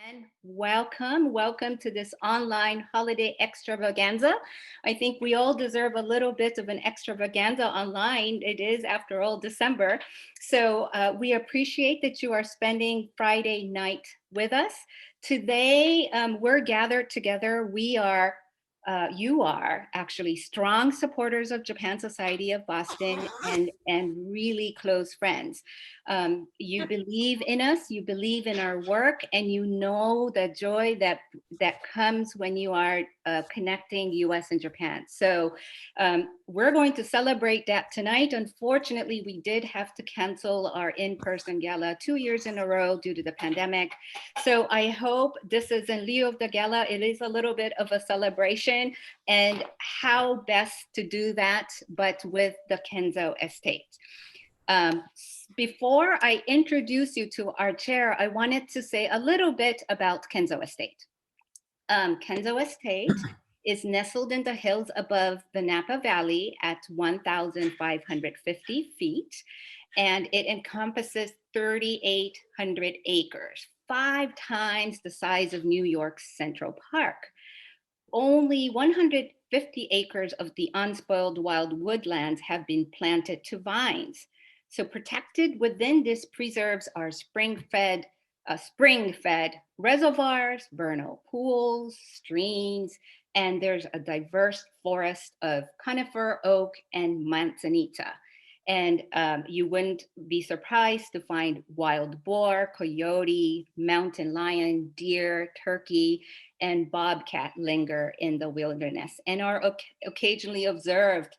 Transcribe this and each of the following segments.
And welcome to this online holiday extravaganza. I think we all deserve a little bit of an extravaganza online. It is, after all, December. So we appreciate that you are spending Friday night with us. Today, we're gathered together. You are actually strong supporters of Japan Society of Boston and really close friends. You believe in us, you believe in our work, and you know the joy that comes when you are connecting US and Japan. So we're going to celebrate that tonight. Unfortunately, we did have to cancel our in-person gala 2 years in a row due to the pandemic. So I hope this is in lieu of the gala. It is a little bit of a celebration, and how best to do that but with the Kenzo estate. Before I introduce you to our chair, I wanted to say a little bit about Kenzo Estate. Kenzo Estate is nestled in the hills above the Napa Valley at 1,550 feet, and it encompasses 3,800 acres, 5 times the size of New York's Central Park. Only 150 acres of the unspoiled wild woodlands have been planted to vines. So protected within this preserves are spring-fed reservoirs, vernal pools, streams, and there's a diverse forest of conifer, oak, and manzanita. And you wouldn't be surprised to find wild boar, coyote, mountain lion, deer, turkey, and bobcat linger in the wilderness and are occasionally observed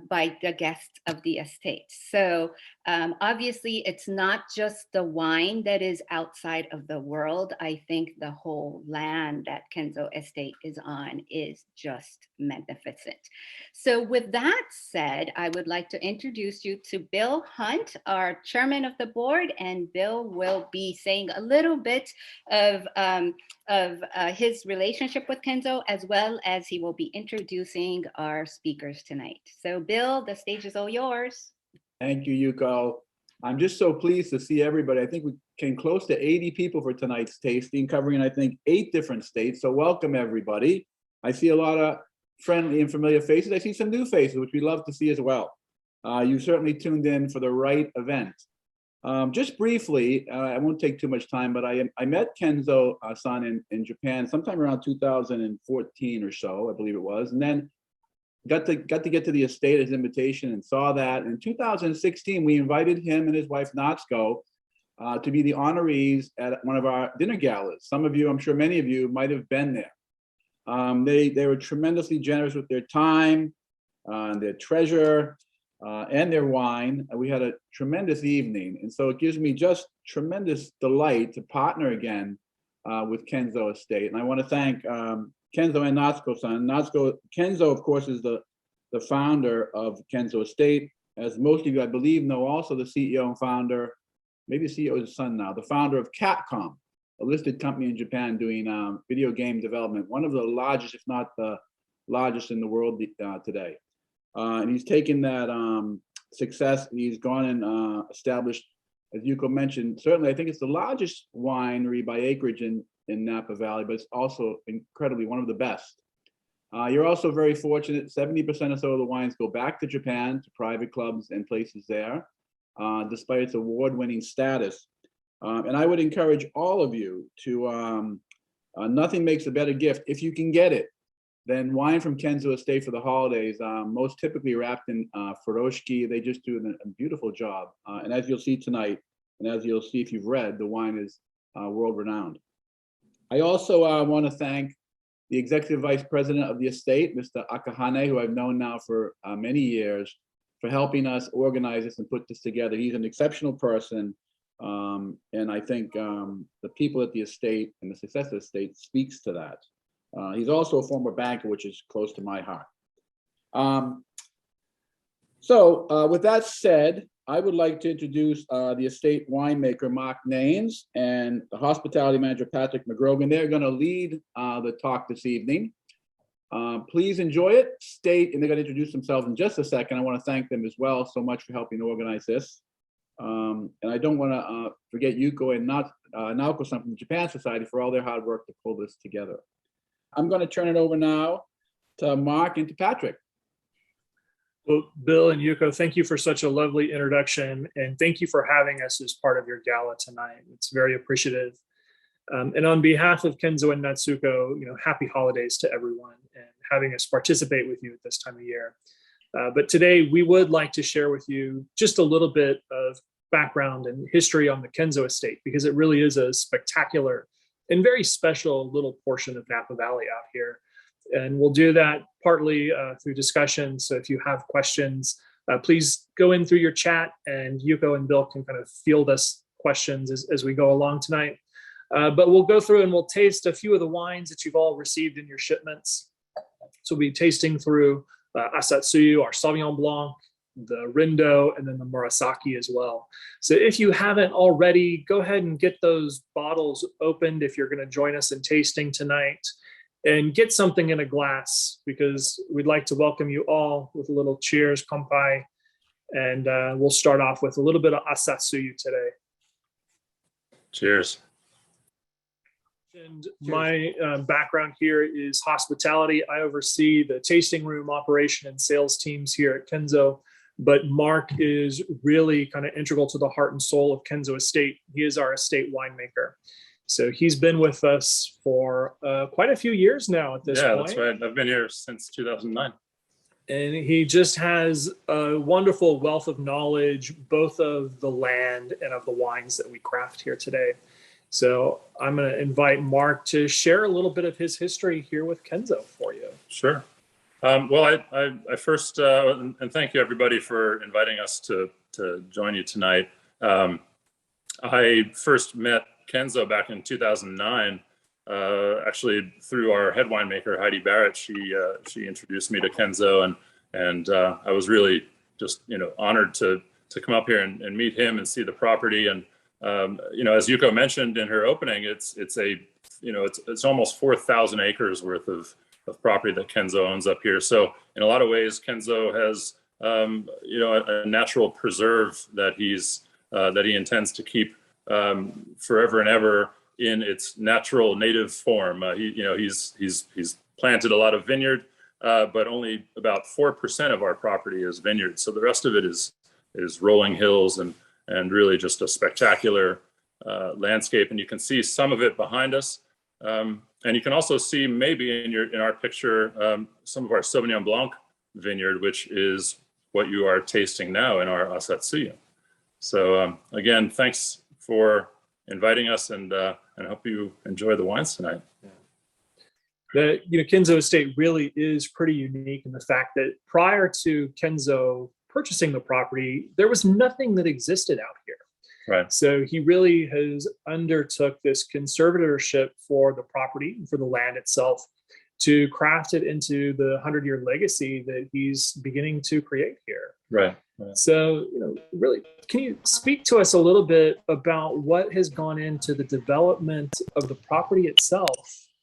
by the guests of the estate. So obviously it's not just the wine that is outside of the world. I think the whole land that Kenzo Estate is on is just magnificent. So with that said, I would like to introduce you to Bill Hunt, our chairman of the board, and Bill will be saying a little bit of his relationship with Kenzo, as well as he will be introducing our speakers tonight. So Bill, the stage is all yours. Thank you, Yuko. I'm just so pleased to see everybody. I think we came close to 80 people for tonight's tasting, covering, I think, 8 different states. So welcome, everybody. I see a lot of friendly and familiar faces. I see some new faces, which we love to see as well. You certainly tuned in for the right event. Just briefly, I won't take too much time, but I met Kenzo-san in Japan sometime around 2014 or so, I believe it was, and then got to get to the estate, his invitation, and saw that. In 2016, we invited him and his wife Natsuko to be the honorees at one of our dinner galas. Some of you, I'm sure many of you, might have been there. They were tremendously generous with their time, their treasure, and their wine. We had a tremendous evening, and so it gives me just tremendous delight to partner again with Kenzo Estate. And I want to thank Kenzo and Natsuko-san. Kenzo, of course, is the founder of Kenzo Estate. As most of you, I believe, know, also the CEO and founder, maybe the CEO is his son now, the founder of Capcom, a listed company in Japan doing video game development, one of the largest, if not the largest in the world today. And he's taken that success, and he's gone and established, as Yuko mentioned, certainly I think it's the largest winery by acreage in Napa Valley, but it's also incredibly one of the best. You're also very fortunate, 70% or so of the wines go back to Japan, to private clubs and places there, despite its award-winning status. And I would encourage all of you to, nothing makes a better gift, if you can get it, than wine from Kenzo Estate for the holidays, most typically wrapped in furoshiki. They just do a beautiful job. And as you'll see tonight, and as you'll see if you've read, the wine is world-renowned. I also want to thank the Executive Vice President of the estate, Mr. Akahane, who I've known now for many years, for helping us organize this and put this together. He's an exceptional person, and I think the people at the estate and the success of the estate speaks to that. He's also a former banker, which is close to my heart. With that said, I would like to introduce the estate winemaker, Mark Naines, and the hospitality manager, Patrick McGrogan. They're going to lead the talk this evening. Please enjoy it. And they're going to introduce themselves in just a second. I want to thank them as well so much for helping organize this. And I don't want to forget Yuko and Naoko-san from the Japan Society for all their hard work to pull this together. I'm going to turn it over now to Mark and to Patrick. Well, Bill and Yuko, thank you for such a lovely introduction, and thank you for having us as part of your gala tonight. It's very appreciative. And on behalf of Kenzo and Natsuko, happy holidays to everyone and having us participate with you at this time of year. But today we would like to share with you just a little bit of background and history on the Kenzo estate, because it really is a spectacular and very special little portion of Napa Valley out here. And we'll do that partly through discussion. So if you have questions, please go in through your chat, and Yuko and Bill can kind of field us questions as we go along tonight. But we'll go through and we'll taste a few of the wines that you've all received in your shipments. So we'll be tasting through Asatsuyu, our Sauvignon Blanc, the Rindo, and then the Murasaki as well. So if you haven't already, go ahead and get those bottles opened if you're going to join us in tasting tonight, and get something in a glass, because we'd like to welcome you all with a little cheers, kanpai, and we'll start off with a little bit of Asatsuyu today. Cheers. And my background here is hospitality. I oversee the tasting room operation and sales teams here at Kenzo, but Mark is really kind of integral to the heart and soul of Kenzo Estate. He is our estate winemaker. So he's been with us for quite a few years now at this point. Yeah, that's right. I've been here since 2009. And he just has a wonderful wealth of knowledge, both of the land and of the wines that we craft here today. So I'm going to invite Mark to share a little bit of his history here with Kenzo for you. Sure. Well, I first, and thank you everybody for inviting us to join you tonight. I first met Kenzo back in 2009, actually through our head winemaker, Heidi Barrett. She introduced me to Kenzo, and I was really just, honored to come up here and meet him and see the property. And as Yuko mentioned in her opening, it's almost 4,000 acres worth of property that Kenzo owns up here. So in a lot of ways, Kenzo has a natural preserve that he intends to keep forever and ever in its natural native form. He's planted a lot of vineyard, but only about 4% of our property is vineyard. So the rest of it is rolling hills and really just a spectacular landscape. And you can see some of it behind us. And you can also see maybe in our picture, some of our Sauvignon Blanc vineyard, which is what you are tasting now in our Asatsuyu. So again, thanks for inviting us, and I hope you enjoy the wines tonight. The Kenzo Estate really is pretty unique in the fact that prior to Kenzo purchasing the property, there was nothing that existed out here. Right. So he really has undertook this conservatorship for the property and for the land itself to craft it into the 100-year legacy that he's beginning to create here. Right. So, really, can you speak to us a little bit about what has gone into the development of the property itself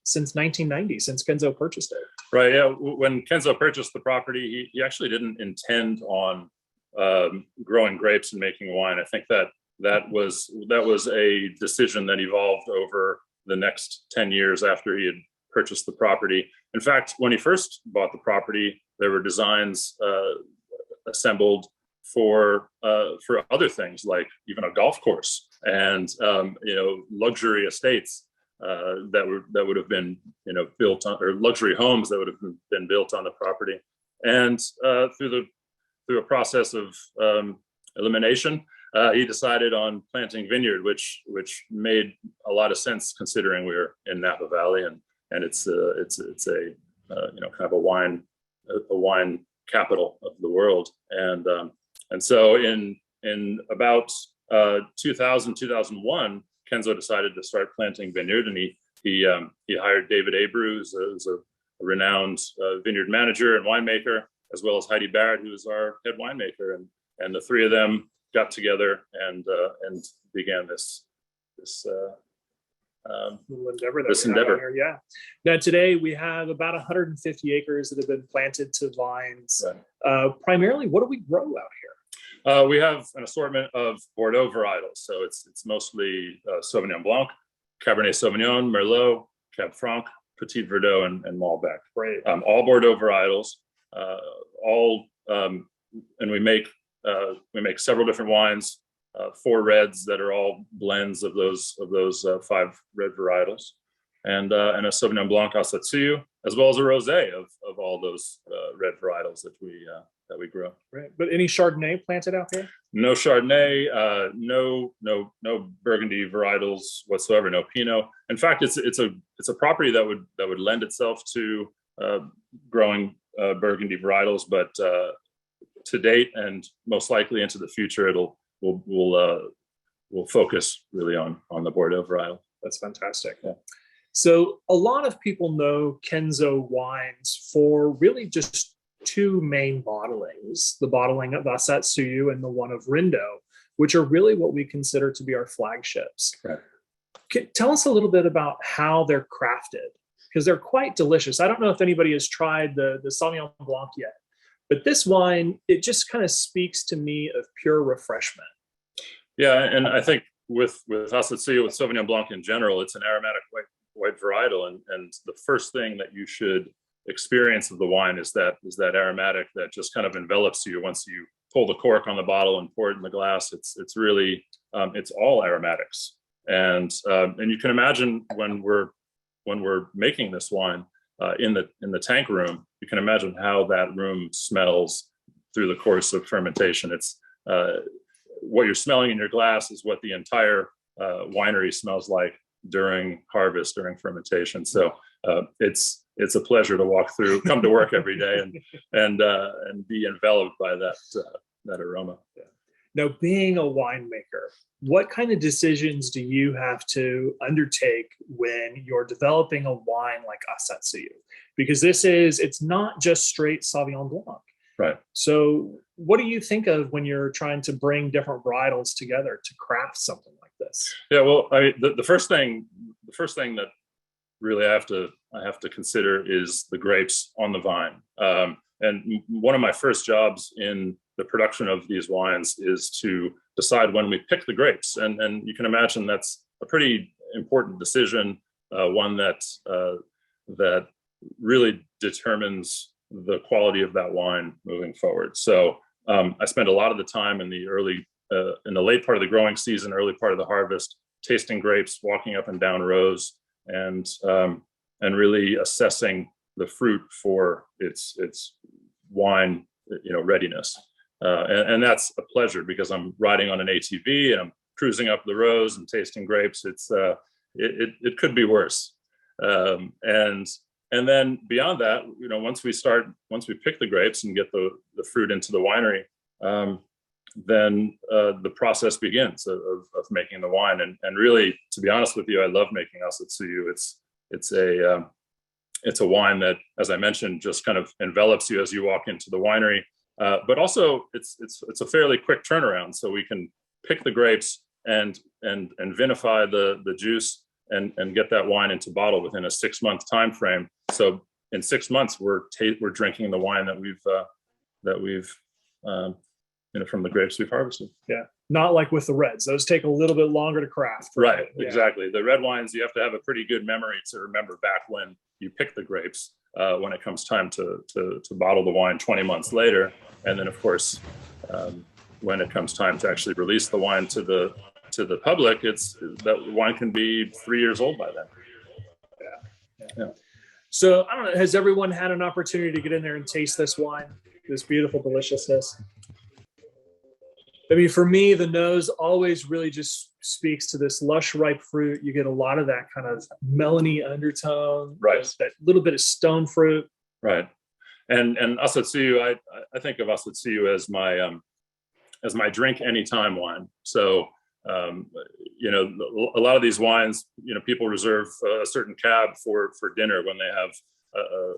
since 1990, since Kenzo purchased it? Right. Yeah. When Kenzo purchased the property, he actually didn't intend on growing grapes and making wine. I think that was a decision that evolved over the next 10 years after he had purchased the property. In fact, when he first bought the property, there were designs assembled for other things, like even a golf course and luxury estates that would have been built on, or luxury homes that would have been built on the property. And through a process of elimination, he decided on planting vineyard, which made a lot of sense considering we're in Napa Valley and it's a kind of a wine capital of the world. And so in about 2001, Kenzo decided to start planting vineyard, and he hired David Abreu, who's a renowned vineyard manager and winemaker, as well as Heidi Barrett, who is our head winemaker, and the three of them got together and began this endeavor. Here, yeah. Now today we have about 150 acres that have been planted to vines. Right. Primarily, what do we grow out here? We have an assortment of Bordeaux varietals. So it's mostly Sauvignon Blanc, Cabernet Sauvignon, Merlot, Cab Franc, Petit Verdot, and Malbec. Great. All Bordeaux varietals. And we make several different wines, 4 reds that are all blends of those 5 red varietals, and a Sauvignon Blanc Asatsuyu, as well as a rosé of all those red varietals that we grow. Right. But any Chardonnay planted out there? No Chardonnay, no Burgundy varietals whatsoever. No Pinot. In fact, it's a property that would lend itself to growing Burgundy varietals, but to date and most likely into the future, we'll focus really on the Bordeaux varietal. That's fantastic. Yeah. So a lot of people know Kenzo wines for really just 2 main bottlings, the bottling of Asatsuyu and the one of Rindo, which are really what we consider to be our flagships. Right. Tell us a little bit about how they're crafted, because they're quite delicious. I don't know if anybody has tried the Sauvignon Blanc yet, but this wine, it just kind of speaks to me of pure refreshment. Yeah, and I think with Asatsuyu, with Sauvignon Blanc in general, it's an aromatic white varietal, and the first thing that you should experience of the wine is that aromatic that just kind of envelops you once you pull the cork on the bottle and pour it in the glass. It's really it's all aromatics, and you can imagine when we're making this wine in the tank room, you can imagine how that room smells through the course of fermentation. It's what you're smelling in your glass is what the entire winery smells like during harvest, during fermentation. So it's a pleasure to come to work every day and be enveloped by that aroma. Yeah. Now, being a winemaker, what kind of decisions do you have to undertake when you're developing a wine like Asatsuyu? Because it's not just straight Sauvignon Blanc. Right. So what do you think of when you're trying to bring different varietals together to craft something like this? Yeah, well, I mean, the first thing that really I have to consider is the grapes on the vine. And one of my first jobs in the production of these wines is to decide when we pick the grapes. And you can imagine that's a pretty important decision, one that really determines the quality of that wine moving forward. So I spent a lot of the time in the late part of the growing season, early part of the harvest, tasting grapes, walking up and down rows, and really assessing the fruit for its wine, readiness. And that's a pleasure because I'm riding on an ATV and I'm cruising up the rows and tasting grapes. It could be worse. And then beyond that, once we pick the grapes and get the fruit into the winery, then the process begins of making the wine. And really, to be honest with you, I love making Asatsuyu. It's a wine that, as I mentioned, just kind of envelops you as you walk into the winery. But also, it's a fairly quick turnaround, so we can pick the grapes and vinify the juice and get that wine into bottle within a 6-month time frame. So in 6 months, we're drinking the wine that we've from the grapes we've harvested. Yeah, not like with the reds; those take a little bit longer to craft. Right, Yeah. Exactly. The red wines, you have to have a pretty good memory to remember back when you pick the grapes. When it comes time to bottle the wine 20 months later, and then of course, when it comes time to actually release the wine to the public, that wine can be 3 years old by then. Yeah. So I don't know. Has everyone had an opportunity to get in there and taste this wine, this beautiful deliciousness? I mean, for me, the nose always really just speaks to this lush, ripe fruit. You get a lot of that kind of melony undertone, right? That little bit of stone fruit, right? And Asatsuyu, I think of Asatsuyu as my drink anytime wine. So a lot of these wines, people reserve a certain cab for dinner when they have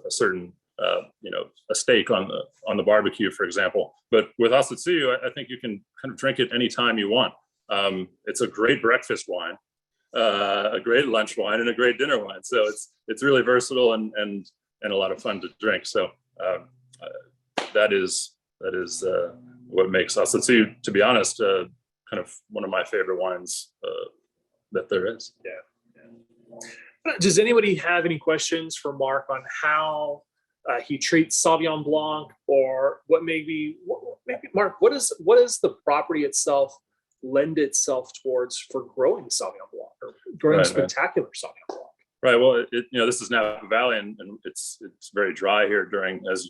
a certain a steak on the barbecue, for example. But with Asatsuyu, I think you can kind of drink it anytime you want. It's a great breakfast wine, a great lunch wine, and a great dinner wine. So it's really versatile and a lot of fun to drink. So that is what makes Asatsuyu, to be honest, kind of one of my favorite wines that there is. Does anybody have any questions for Mark on how he treats Sauvignon Blanc, or maybe Mark, what is the property itself lend itself towards for growing Sauvignon Blanc or growing spectacular Sauvignon Blanc? Right. Well, this is Napa Valley, and it's very dry here during, as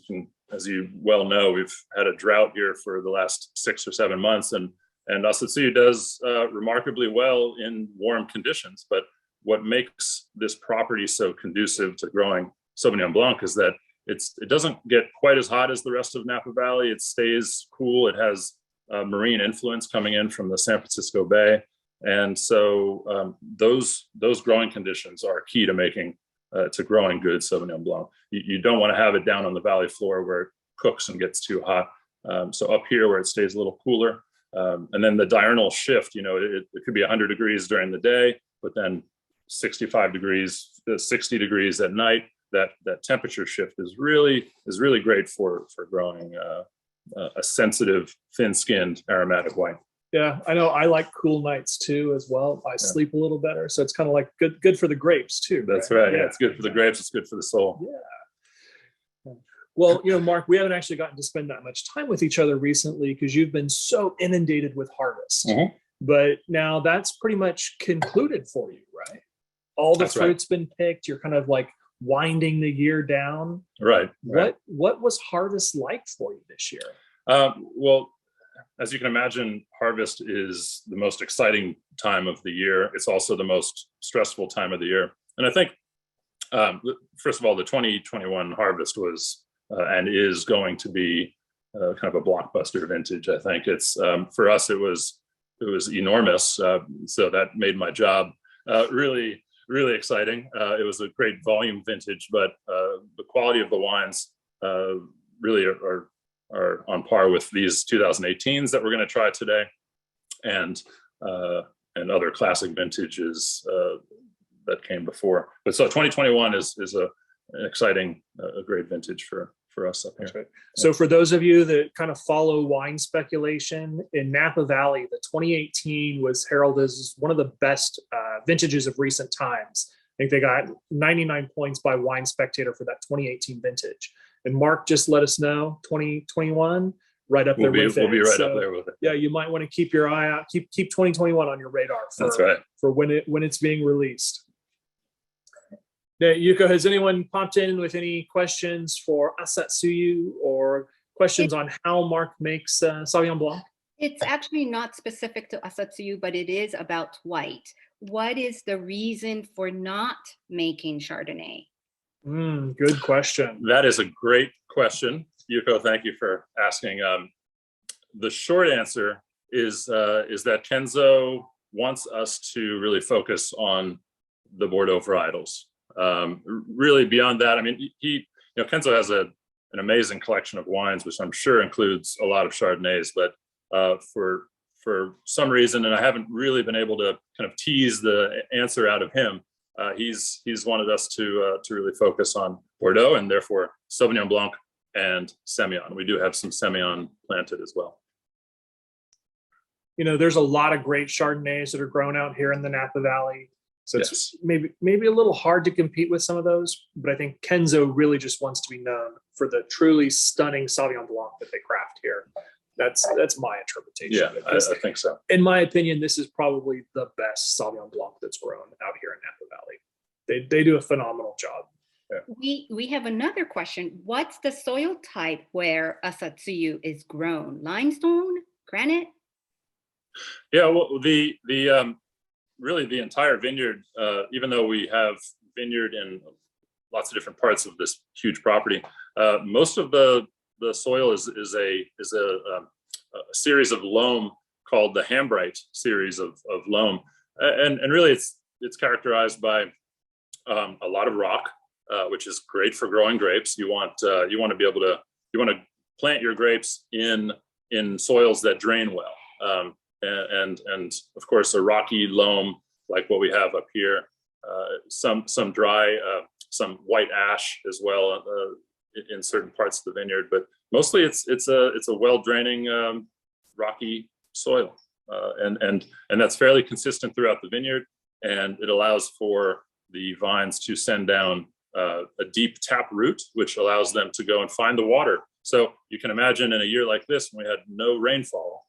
you well know, we've had a drought here for the last 6 or 7 months, and Asatsuyu does remarkably well in warm conditions. But what makes this property so conducive to growing Sauvignon Blanc is that it doesn't get quite as hot as the rest of Napa Valley. It stays cool. It has marine influence coming in from the San Francisco Bay. And so those growing conditions are key to growing good Sauvignon Blanc. You don't want to have it down on the valley floor where it cooks and gets too hot. So up here where it stays a little cooler. And then the diurnal shift, it could be 100 degrees during the day, but then 65 degrees, 60 degrees at night. That temperature shift is really great for growing a sensitive, thin-skinned aromatic wine. Yeah, I know. I like cool nights too, as well. I sleep a little better, so it's kind of like good for the grapes too. That's right. Yeah, it's good for the grapes. It's good for the soul. Yeah. Well, Mark, we haven't actually gotten to spend that much time with each other recently because you've been so inundated with harvest. Mm-hmm. But now that's pretty much concluded for you, right? All the fruit's been picked. You're kind of like winding the year down. Right. What was harvest like for you this year? Well, as you can imagine, harvest is the most exciting time of the year. It's also the most stressful time of the year. And I think, first of all, the 2021 harvest was and is going to be kind of a blockbuster vintage. I think it's for us, it was enormous. So that made my job really exciting. It was a great volume vintage, but the quality of the wines really are on par with these 2018s that we're going to try today, and other classic vintages that came before. But so 2021 is an exciting, a great vintage for us up here. Right. So for those of you that kind of follow wine speculation in Napa Valley, the 2018 was heralded as one of the best vintages of recent times. I think they got 99 points by Wine Spectator for that 2018 vintage. And Mark just let us know 2021 right up there with it. We'll be right up there with it. Yeah, you might want to keep your eye out, keep 2021 on your radar for when it's being released. Now, Yuko, has anyone popped in with any questions for Asatsuyu or questions on how Mark makes Sauvignon Blanc? It's actually not specific to Asatsuyu, but it is about white. What is the reason for not making Chardonnay? Good question. That is a great question, Yuko. Thank you for asking. The short answer is that Kenzo wants us to really focus on the Bordeaux varietals. Really beyond that, I mean, Kenzo has an amazing collection of wines, which I'm sure includes a lot of Chardonnays, but for some reason, and I haven't really been able to kind of tease the answer out of him, he's wanted us to really focus on Bordeaux and therefore Sauvignon Blanc and Semillon. We do have some Semillon planted as well. There's a lot of great Chardonnays that are grown out here in the Napa Valley. So it's maybe a little hard to compete with some of those, but I think Kenzo really just wants to be known for the truly stunning Sauvignon Blanc that they craft here. That's my interpretation. Yeah, I think so. In my opinion, this is probably the best Sauvignon Blanc that's grown out here in Napa Valley. They do a phenomenal job. Yeah. We have another question. What's the soil type where Asatsuyu is grown? Limestone, granite? Yeah, well, really the entire vineyard, even though we have vineyard in lots of different parts of this huge property, most of the soil is a series of loam called the Hambrite series of loam, and really it's characterized by a lot of rock, which is great for growing grapes. You want to plant your grapes in soils that drain well. And of course a rocky loam like what we have up here, some dry, some white ash as well in certain parts of the vineyard, but mostly it's a well draining rocky soil, and that's fairly consistent throughout the vineyard, and it allows for the vines to send down a deep tap root, which allows them to go and find the water. So you can imagine in a year like this, when we had no rainfall,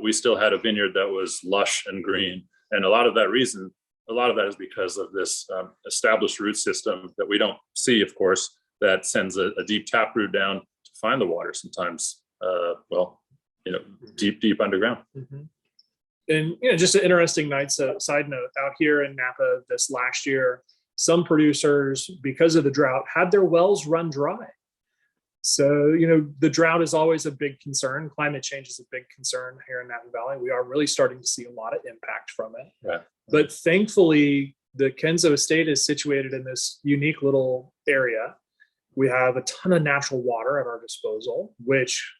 we still had a vineyard that was lush and green. And a lot of that is because of this established root system that we don't see, of course, that sends a deep tap root down to find the water sometimes, deep underground. Mm-hmm. And just an interesting side note, out here in Napa this last year, some producers, because of the drought, had their wells run dry. So, the drought is always a big concern. Climate change is a big concern here in Napa Valley. We are really starting to see a lot of impact from it. Right. But thankfully, the Kenzo estate is situated in this unique little area. We have a ton of natural water at our disposal, which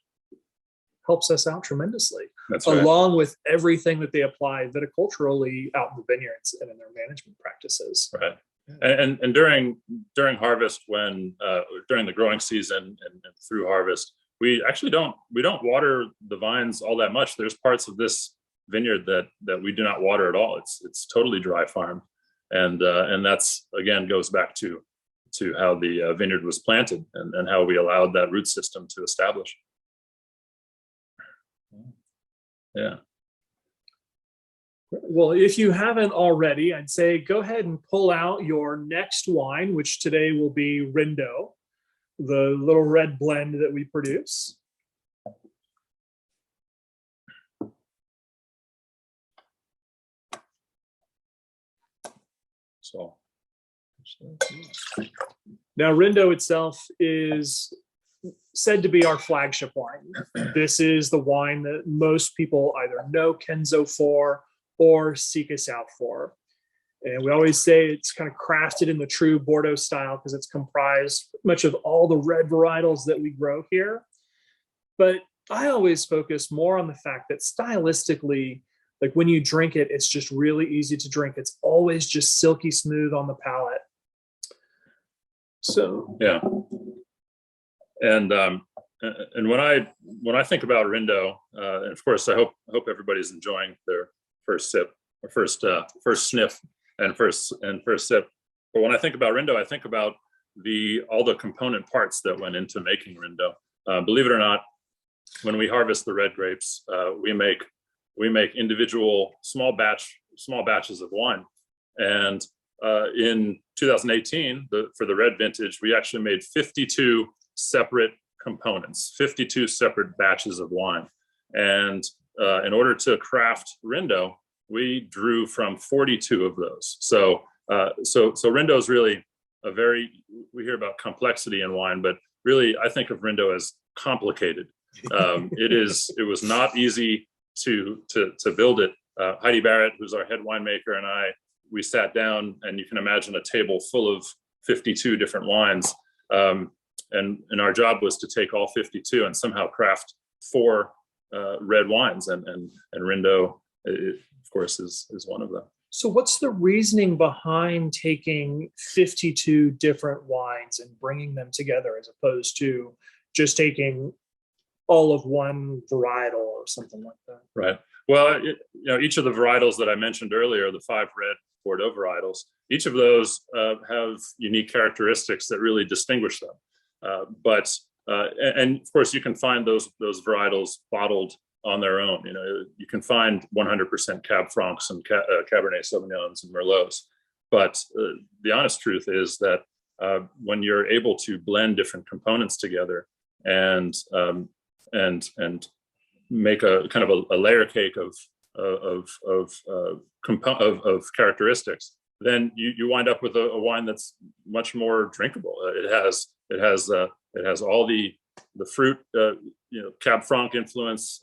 helps us out tremendously. That's right. Along with everything that they apply viticulturally out in the vineyards and in their management practices. Right. And during harvest, when during the growing season and through harvest, we actually don't water the vines all that much. There's parts of this vineyard that we do not water at all. It's totally dry farmed, and that's, again, goes back to how the vineyard was planted and how we allowed that root system to establish. Yeah. Well, if you haven't already, I'd say go ahead and pull out your next wine, which today will be Rindo, the little red blend that we produce. So now, Rindo itself is said to be our flagship wine. This is the wine that most people either know Kenzo for or seek us out for. And we always say it's kind of crafted in the true Bordeaux style because it's comprised much of all the red varietals that we grow here. But I always focus more on the fact that stylistically, like when you drink it, it's just really easy to drink. It's always just silky smooth on the palate. So yeah. And when I think about Rindo, and of course I hope everybody's enjoying their first sip, or first sniff, and first sip. But when I think about Rindo, I think about all the component parts that went into making Rindo. Believe it or not, when we harvest the red grapes, we make individual small batches of wine. And in 2018, for the red vintage, we actually made 52 separate components, 52 separate batches of wine. And in order to craft Rindo, we drew from 42 of those. So Rindo is really we hear about complexity in wine, but really I think of Rindo as complicated. It was not easy to build it. Heidi Barrett, who's our head winemaker, and we sat down, and you can imagine a table full of 52 different wines. And our job was to take all 52 and somehow craft 4 red wines, and Rindo, of course, is one of them. So what's the reasoning behind taking 52 different wines and bringing them together as opposed to just taking all of one varietal or something like that? Right. Well, each of the varietals that I mentioned earlier, the 5 red Bordeaux varietals, each of those have unique characteristics that really distinguish them. And of course, you can find those varietals bottled on their own. You can find 100% Cab Francs and Cabernet Sauvignons and Merlots. But the honest truth is that when you're able to blend different components together and make a kind of a layer cake of characteristics, then you wind up with a wine that's much more drinkable. It has all the fruit, Cab Franc influence,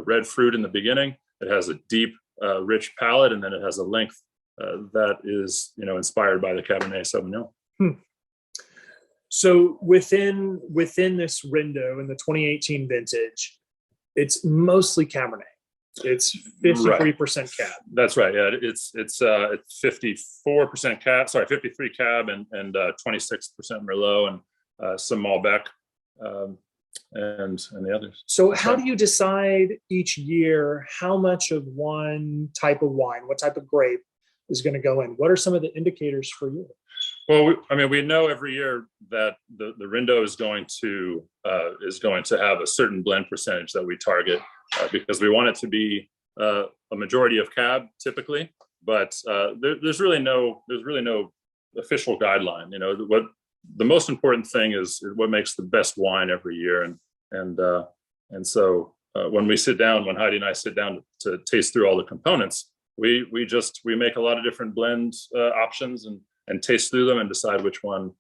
red fruit in the beginning. It has a deep, rich palate, and then it has a length that is, inspired by the Cabernet Sauvignon. So within this Rindo in the 2018 vintage, it's mostly Cabernet. It's 53% Cab. That's right. Yeah, it's 54% Cab. Sorry, 53 Cab and 26% Merlot and some Malbec. and the others. So how do you decide each year how much of one type of wine, what type of grape is going to go in? What are some of the indicators for you? Well, we know every year that the Rindo is going to have a certain blend percentage that we target because we want it to be a majority of cab typically, but there's really no official guideline. You know, what the most important thing is what makes the best wine every year, and so when Heidi and I sit down to taste through all the components, we make a lot of different blend options and taste through them and decide which one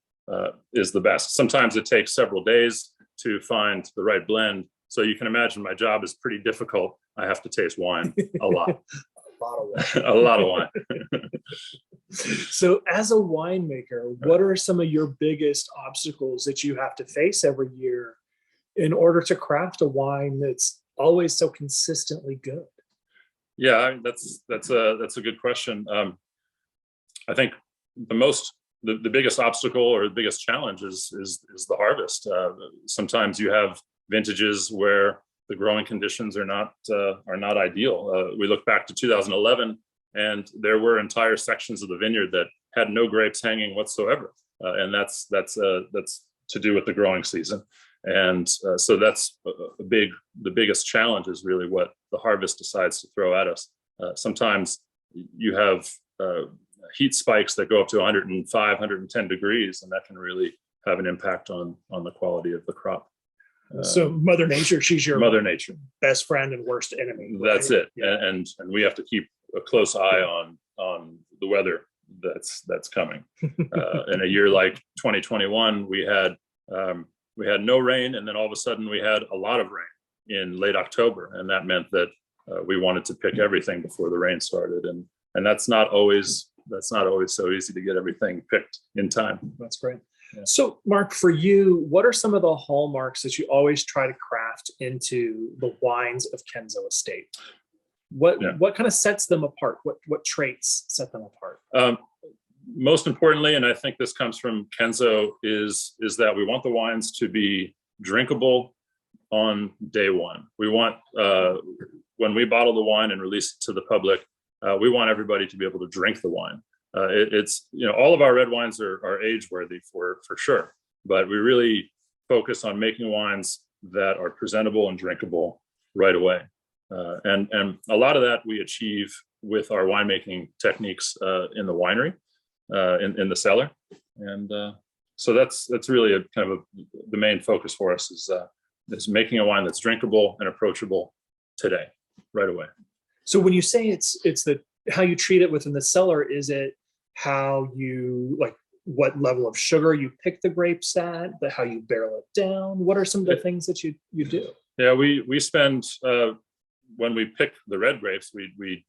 is the best. Sometimes it takes several days to find the right blend. So you can imagine my job is pretty difficult. I have to taste wine a lot. A lot of wine. A lot of wine. So as a winemaker, what are some of your biggest obstacles that you have to face every year in order to craft a wine that's always so consistently good? Yeah, that's a good question. I think the biggest obstacle or the biggest challenge is the harvest. Sometimes you have vintages where the growing conditions are not ideal. We look back to 2011, and there were entire sections of the vineyard that had no grapes hanging whatsoever, and that's to do with the growing season. And so that's the biggest challenge is really what the harvest decides to throw at us. Sometimes you have heat spikes that go up to 105, 110 degrees, and that can really have an impact on the quality of the crop. So Mother Nature, she's your Mother Nature, best friend and worst enemy. Right? That's it. Yeah. And we have to keep a close eye on the weather that's coming. In a year like 2021, we had no rain, and then all of a sudden we had a lot of rain in late October, and that meant that we wanted to pick everything before the rain started, and that's not always so easy to get everything picked in time. That's great. Yeah. So Mark, for you, what are some of the hallmarks that you always try to craft into the wines of Kenzo Estate? What kind of sets them apart? What traits set them apart? Most importantly, and I think this comes from Kenzo, is that we want the wines to be drinkable on day one. We want, when we bottle the wine and release it to the public, we want everybody to be able to drink the wine. It's, all of our red wines are age worthy for sure, but we really focus on making wines that are presentable and drinkable right away. And a lot of that we achieve with our winemaking techniques in the winery, in the cellar. And so that's really a kind of the main focus for us is making a wine that's drinkable and approachable today, right away. So when you say it's how you treat it within the cellar, is it how you what level of sugar you pick the grapes at, how you barrel it down? What are some of the things that you do? Yeah, we spend when we pick the red grapes, we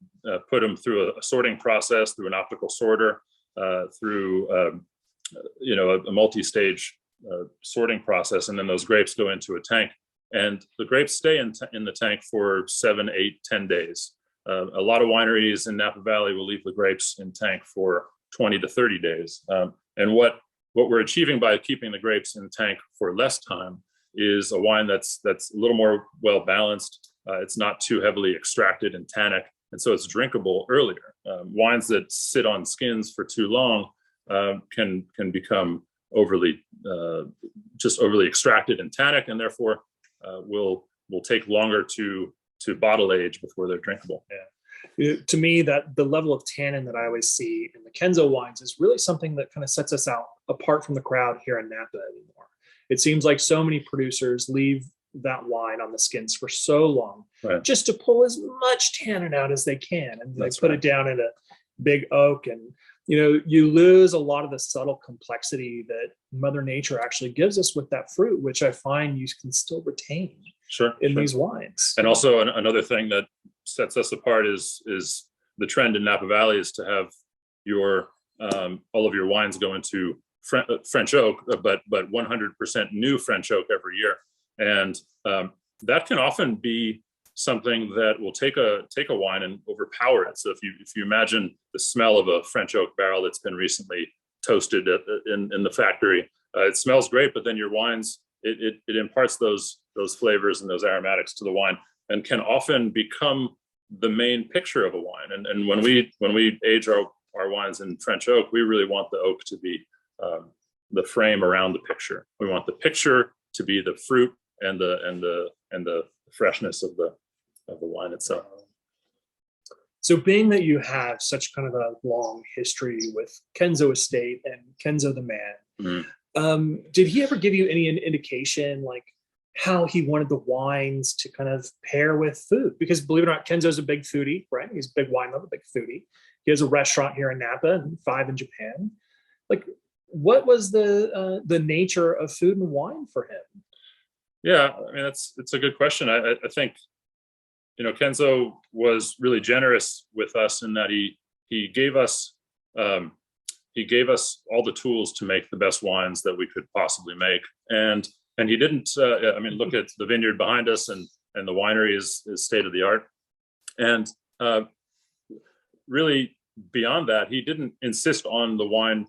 put them through a sorting process, through an optical sorter, through a multi-stage sorting process, and then those grapes go into a tank, and the grapes stay in the tank for 7, 8, 10 days. A lot of wineries in Napa Valley will leave the grapes in tank for 20 to 30 days. And what we're achieving by keeping the grapes in tank for less time is a wine that's a little more well balanced. It's not too heavily extracted and tannic, and so it's drinkable earlier. Wines that sit on skins for too long can become overly extracted and tannic, and therefore will take longer to bottle age before they're drinkable. Yeah. To me, that the level of tannin that I always see in the Kenzo wines is really something that kind of sets us out apart from the crowd here in Napa anymore. It seems like so many producers leave that wine on the skins for so long, right, just to pull as much tannin out as they can, and they put it down in a big oak, and you lose a lot of the subtle complexity that Mother Nature actually gives us with that fruit, which I find you can still retain in these wines. And also another thing that sets us apart is the trend in Napa Valley is to have your all of your wines go into French oak, but 100% new French oak every year, and that can often be something that will take a wine and overpower it. So if you imagine the smell of a French oak barrel that's been recently toasted in the factory, it smells great, but then your wines it imparts those flavors and those aromatics to the wine, and can often become the main picture of a wine. And when we age our wines in French oak, we really want the oak to be the frame around the picture. We want the picture to be the fruit and the freshness of the wine itself. So being that you have such kind of a long history with Kenzo Estate and Kenzo the man, did he ever give you any indication like how he wanted the wines to kind of pair with food? Because believe it or not, Kenzo's a big foodie, right? He's a big wine lover, big foodie. He has a restaurant here in Napa and 5 in Japan. Like, what was the nature of food and wine for him? Yeah, I mean, it's a good question. I think, Kenzo was really generous with us in that he gave us all the tools to make the best wines that we could possibly make, and he didn't. Look at the vineyard behind us, and the winery is state of the art, and really beyond that, he didn't insist on the wine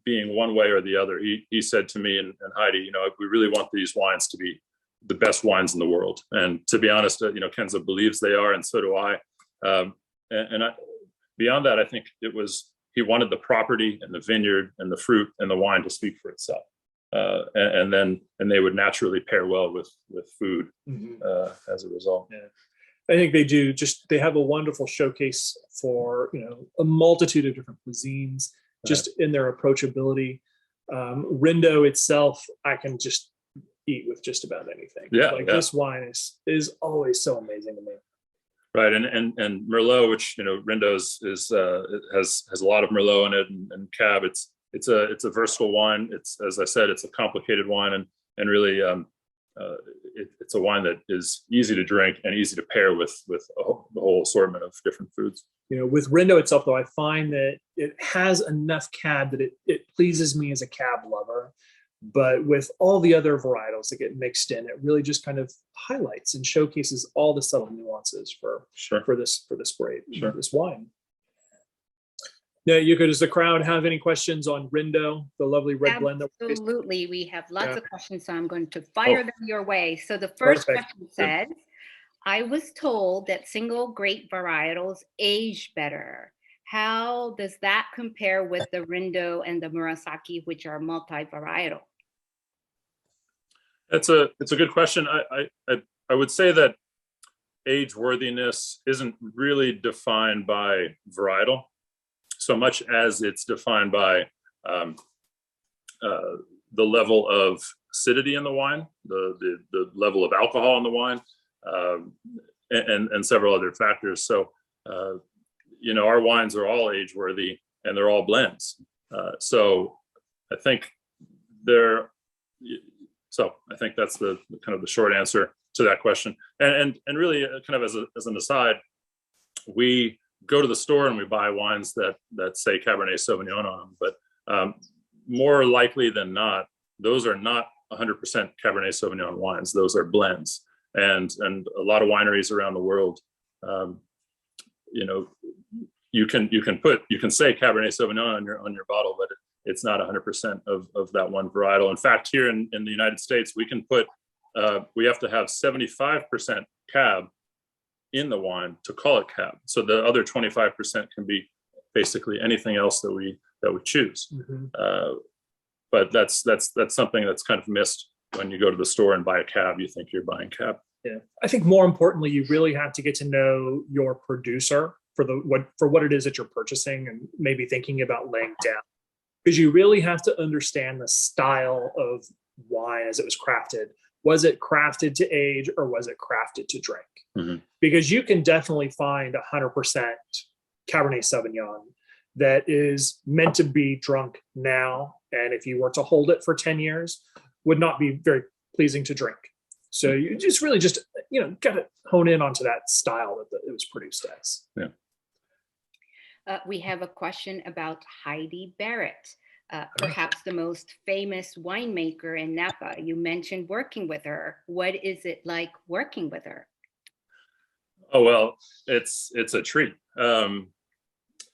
being one way or the other. He said to me and Heidi, we really want these wines to be the best wines in the world. And to be honest, Kenzo believes they are, and so do I. Beyond that, I think he wanted the property and the vineyard and the fruit and the wine to speak for itself. And they would naturally pair well with food as a result. Yeah. I think they do. They have a wonderful showcase for a multitude of different cuisines, just in their approachability. Rindo itself, I can just eat with just about anything. This wine is always so amazing to me. Right, and Merlot, which Rindo's has a lot of Merlot in it, and Cab. It's a versatile wine. It's, as I said, it's a complicated wine, and really it's a wine that is easy to drink and easy to pair with the whole assortment of different foods. With Rindo itself, though, I find that it has enough Cab that it pleases me as a Cab lover. But with all the other varietals that get mixed in, it really just kind of highlights and showcases all the subtle nuances for this great this wine. Now, Yuko, does the crowd have any questions on Rindo, the lovely red blend? Absolutely, we have lots of questions, so I'm going to fire them your way. So the first question said, I was told that single grape varietals age better. How does that compare with the Rindo and the Murasaki, which are multi-varietal? It's a good question. I would say that age worthiness isn't really defined by varietal so much as it's defined by the level of acidity in the wine, the level of alcohol in the wine, and several other factors. So our wines are all age worthy and they're all blends. So I think I think that's the kind of the short answer to that question. And really kind of as an aside, we go to the store and we buy wines that say Cabernet Sauvignon on them, but more likely than not, those are not 100% Cabernet Sauvignon wines. Those are blends, and a lot of wineries around the world, you can say Cabernet Sauvignon on your bottle, but it's not 100% of that one varietal. In fact, here in the United States, we can put we have to have 75% Cab in the wine to call it Cab. So the other 25% can be basically anything else that we choose. But that's something that's kind of missed when you go to the store and buy a Cab. You think you're buying Cab. Yeah, I think more importantly, you really have to get to know your producer for what it is that you're purchasing, and maybe thinking about laying down, because you really have to understand the style of wine as it was crafted. Was it crafted to age, or was it crafted to drink? Because you can definitely find 100% Cabernet Sauvignon that is meant to be drunk now, and if you were to hold it for 10 years, would not be very pleasing to drink. So you just really got to hone in onto that style that it was produced as. Yeah. We have a question about Heidi Barrett, perhaps the most famous winemaker in Napa. You mentioned working with her. What is it like working with her? Oh, well, it's a treat.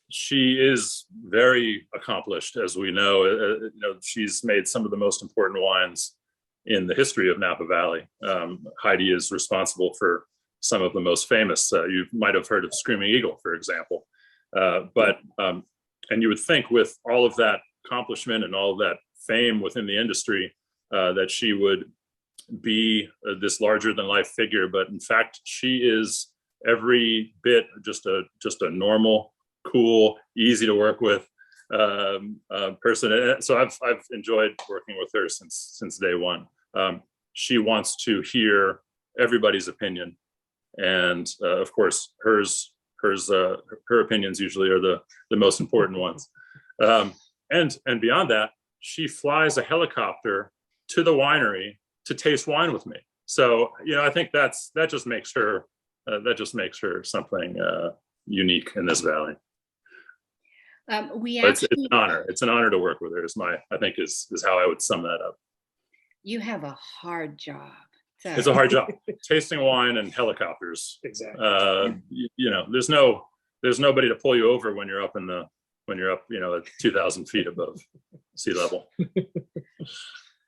She is very accomplished, as we know. She's made some of the most important wines in the history of Napa Valley. Heidi is responsible for some of the most famous. You might have heard of Screaming Eagle, for example. And you would think with all of that accomplishment and all of that fame within the industry, that she would be this larger than life figure. But in fact, she is every bit just a normal, cool, easy to work with person. And so I've enjoyed working with her since day one. She wants to hear everybody's opinion, and of course her opinions usually are the most important ones. And beyond that, she flies a helicopter to the winery to taste wine with me. So I think that just makes her something unique in this valley. It's an honor. It's an honor to work with her. I think is how I would sum that up. You have a hard job. So. It's a hard job. Tasting wine and helicopters. Exactly. There's nobody to pull you over when you're up at 2,000 feet above sea level.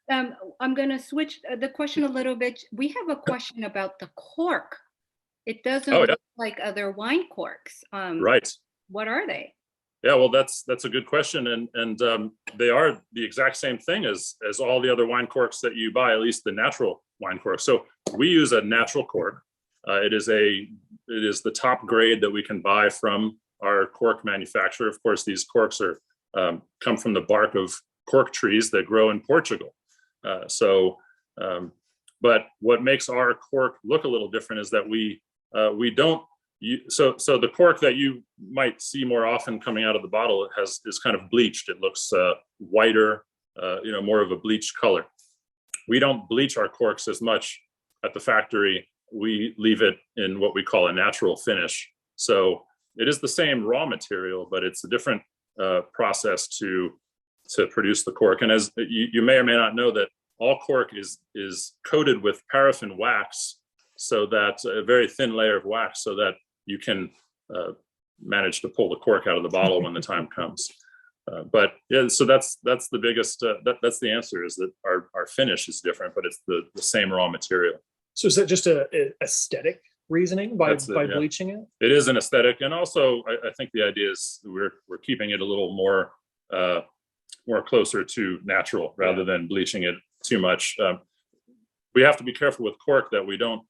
I'm going to switch the question a little bit. We have a question about the cork. It doesn't look like other wine corks. Right. What are they? Yeah, well, that's a good question, and they are the exact same thing as all the other wine corks that you buy, at least the natural wine cork. So we use a natural cork. It is the top grade that we can buy from our cork manufacturer. Of course, these corks are come from the bark of cork trees that grow in Portugal. But what makes our cork look a little different is that we don't. So the cork that you might see more often coming out of the bottle is kind of bleached. It looks whiter, more of a bleached color. We don't bleach our corks as much at the factory. We leave it in what we call a natural finish. So it is the same raw material, but it's a different process to produce the cork. And as you may or may not know, that all cork is coated with paraffin wax, so that a very thin layer of wax, so that you can manage to pull the cork out of the bottle when the time comes. But yeah, so that's the biggest. That's the answer, is that our finish is different, but it's the same raw material. So is that just a aesthetic reasoning by bleaching it? It is an aesthetic, and also I think the idea is we're keeping it a little more closer to natural rather than bleaching it too much. We have to be careful with cork that we don't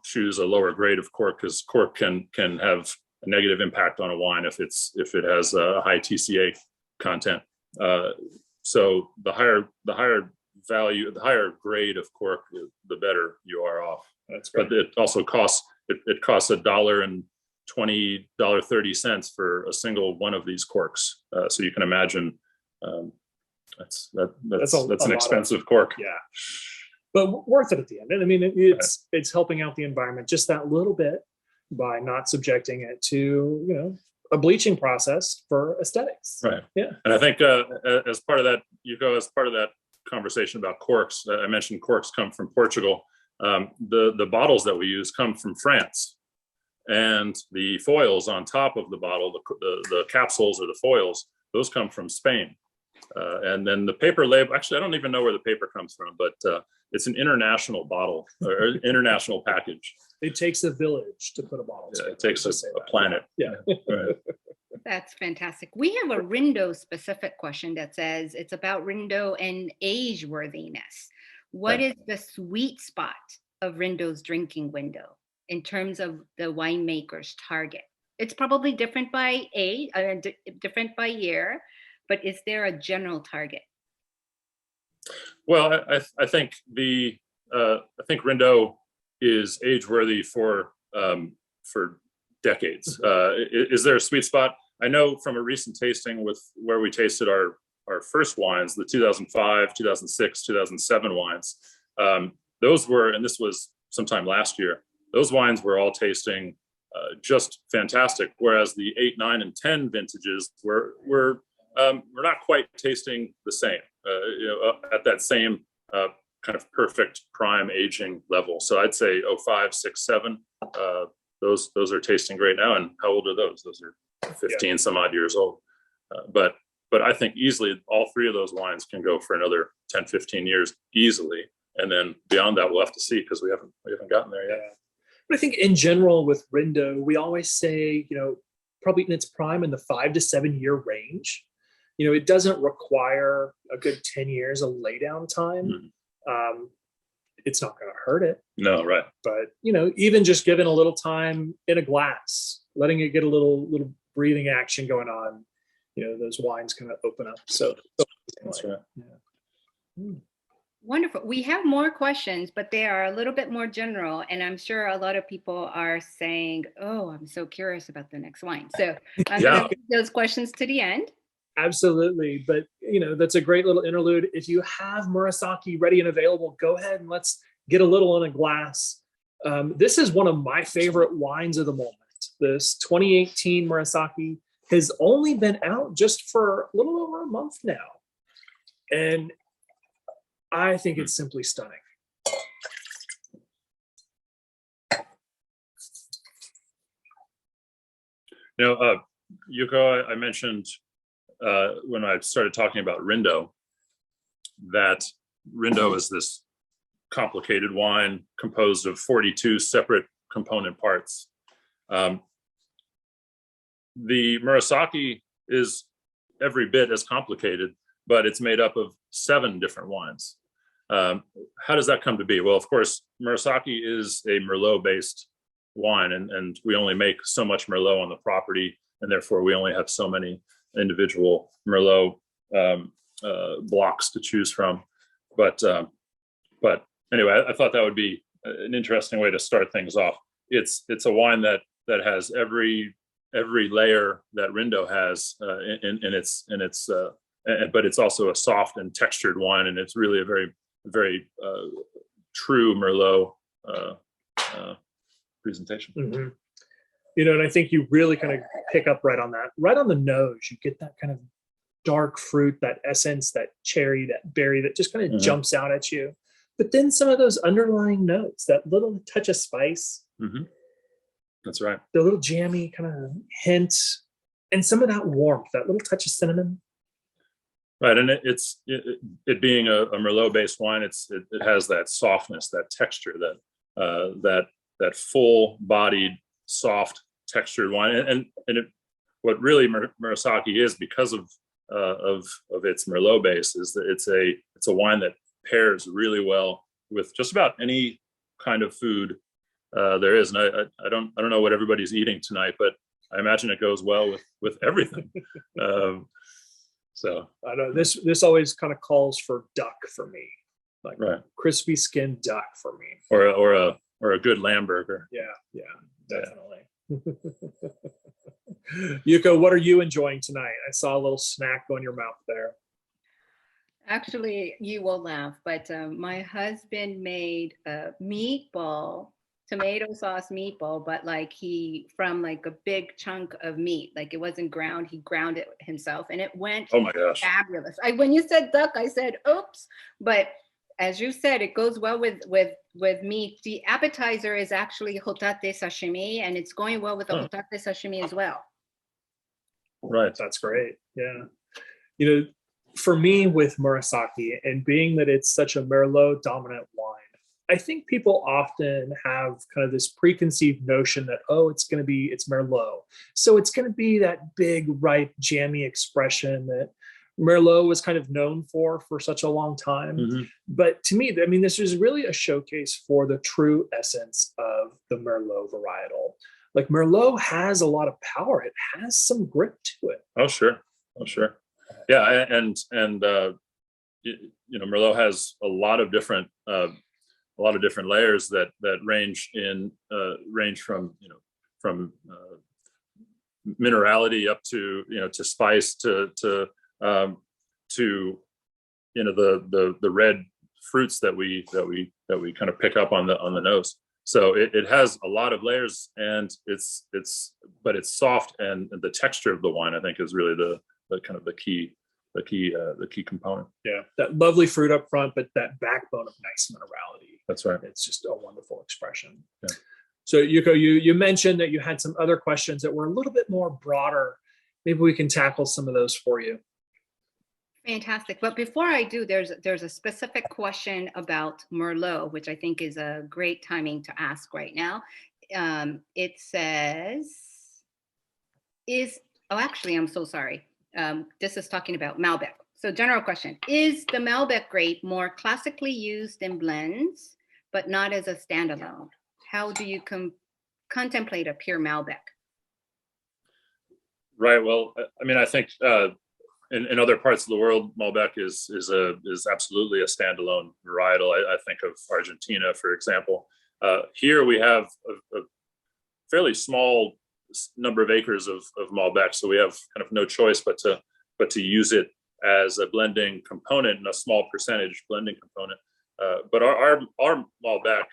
choose a lower grade of cork, because cork can have a negative impact on a wine if it has a high TCA content. So the higher value, the higher grade of cork, the better you are off. That's great. But it also costs $1.20, $1.30 for a single one of these corks. So you can imagine that's an expensive cork. Yeah. But worth it at the end. I mean, it's helping out the environment just that little bit by not subjecting it to, a bleaching process for aesthetics. Right. Yeah. And I think as part of that, as part of that conversation about corks, I mentioned corks come from Portugal. The bottles that we use come from France, and the foils on top of the bottle, the capsules or the foils, those come from Spain. And then the paper label, actually, I don't even know where the paper comes from, but it's an international bottle or international package. It takes a village to put a bottle together. It takes a planet. Yeah. Right. That's fantastic. We have a Rindo specific question that says it's about Rindo and age worthiness. What is the sweet spot of Rindo's drinking window in terms of the winemaker's target? It's probably different by age, different by year, but is there a general target? Well, I think Rindo is age worthy for decades. Is there a sweet spot? I know from a recent tasting where we tasted our first wines, the 2005, 2006, 2007 wines. Those were, and this was sometime last year, those wines were all tasting just fantastic. Whereas the 8, 9, and 10 vintages were not quite tasting the same, at that same kind of perfect prime aging level. So I'd say 05, 6, 7, those are tasting great now. And how old are those? Those are 15 some odd years old. But I think easily all three of those wines can go for another 10, 15 years easily. And then beyond that, we'll have to see, because we haven't gotten there yet. Yeah. But I think in general with Rindo, we always say, probably in its prime in the 5 to 7 year range. It doesn't require a good 10 years of laydown time. Mhm. It's not going to hurt it. No, right. But, even just giving a little time in a glass, letting it get a little breathing action going on, those wines kind of open up. So That's right. Yeah. Wonderful. We have more questions, but they are a little bit more general. And I'm sure a lot of people are saying, oh, I'm so curious about the next wine. So I'm going to leave those questions to the end. Absolutely. But, that's a great little interlude. If you have Murasaki ready and available, go ahead and let's get a little in a glass. This is one of my favorite wines of the moment. This 2018 Murasaki has only been out just for a little over a month now. And I think it's simply stunning. Yuko, I mentioned when I started talking about Rindo, that Rindo is this complicated wine composed of 42 separate component parts. The Murasaki is every bit as complicated, but it's made up of 7 different wines. How does that come to be? Well, of course, Murasaki is a Merlot-based wine, and we only make so much Merlot on the property, and therefore we only have so many individual Merlot blocks to choose from. But anyway, I thought that would be an interesting way to start things off. It's a wine that has every layer that Rindo has in its but it's also a soft and textured wine, and it's really a very true Merlot presentation. Mm-hmm. And I think you really kind of pick up right on that. Right on the nose, you get that kind of dark fruit, that essence, that cherry, that berry that just kind of jumps out at you. But then some of those underlying notes, that little touch of spice. Mm-hmm. That's right. The little jammy kind of hint, and some of that warmth, that little touch of cinnamon. Right, and it being a Merlot-based wine, it has that softness, that texture, that full-bodied, soft, textured wine, and what really Murasaki is, because of its Merlot base, is that it's a wine that pairs really well with just about any kind of food there is. And I don't know what everybody's eating tonight, but I imagine it goes well with everything. So I know this always kind of calls for duck for me, like crispy skinned duck for me, or a good lamb burger. Yeah, definitely. Yuko, what are you enjoying tonight? I saw a little snack go in your mouth there. Actually, you will laugh, but my husband made a meatball, tomato sauce meatball, but from a big chunk of meat. Like, it wasn't ground, he ground it himself, and it went oh my gosh, fabulous. When you said duck, I said oops, but as you said, it goes well with meat. The appetizer is actually hotate sashimi, and it's going well with the hotate sashimi as well. Right, that's great. Yeah, for me with Murasaki, and being that it's such a Merlot dominant wine, I think people often have kind of this preconceived notion that, it's Merlot. So it's going to be that big, ripe, jammy expression that Merlot was kind of known for such a long time. Mm-hmm. But to me, this is really a showcase for the true essence of the Merlot varietal. Like, Merlot has a lot of power. It has some grip to it. Oh, sure. Yeah. And Merlot has a lot of different layers that range from minerality up to to spice to the red fruits that we kind of pick up on the nose. So it has a lot of layers, and it's soft, and the texture of the wine, I think, is really the kind of the key component. Yeah, that lovely fruit up front, but that backbone of nice minerality. That's right. It's just a wonderful expression. Yeah. So Yuko, you mentioned that you had some other questions that were a little bit more broader. Maybe we can tackle some of those for you. Fantastic. But before I do, there's a specific question about Merlot, which I think is a great timing to ask right now. It says, actually, I'm so sorry. This is talking about Malbec. So general question, is the Malbec grape more classically used in blends, but not as a standalone? How do you contemplate a pure Malbec? Right. Well, I mean, I think in other parts of the world, Malbec is absolutely a standalone varietal. I think of Argentina, for example. Here we have a fairly small number of acres of Malbec, so we have kind of no choice but to use it as a blending component and a small percentage blending component. But our Malbec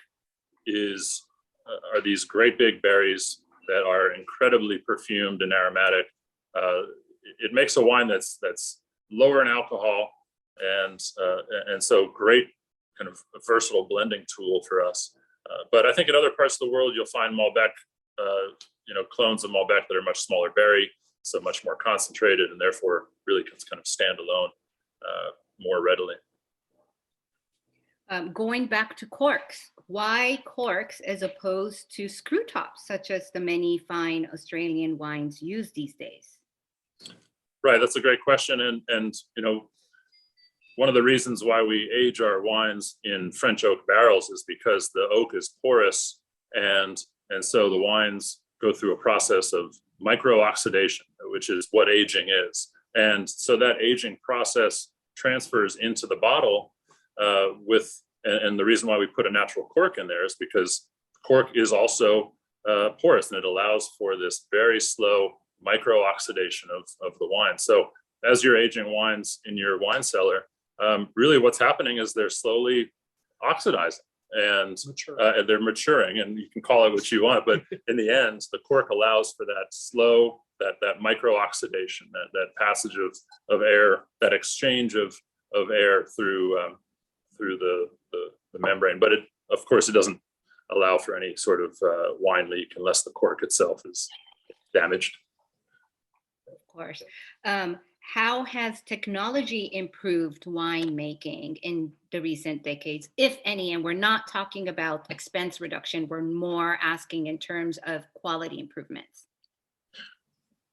are these great big berries that are incredibly perfumed and aromatic. It makes a wine that's lower in alcohol, and so great kind of versatile blending tool for us. But I think in other parts of the world, you'll find Malbec, clones of Malbec that are much smaller berry, so much more concentrated, and therefore really can kind of stand alone more readily. Going back to corks, why corks as opposed to screw tops, such as the many fine Australian wines use these days? Right, that's a great question, and one of the reasons why we age our wines in French oak barrels is because the oak is porous, and so the wines go through a process of micro-oxidation, which is what aging is, and so that aging process transfers into the bottle. And the reason why we put a natural cork in there is because cork is also porous, and it allows for this very slow micro oxidation of the wine. So as you're aging wines in your wine cellar, really what's happening is they're slowly oxidizing and they're maturing, and you can call it what you want, but in the end, the cork allows for that slow, that micro oxidation, that passage of air, that exchange of air through the membrane. But of course, it doesn't allow for any sort of wine leak unless the cork itself is damaged. Of course. How has technology improved winemaking in the recent decades, if any? And we're not talking about expense reduction. We're more asking in terms of quality improvements.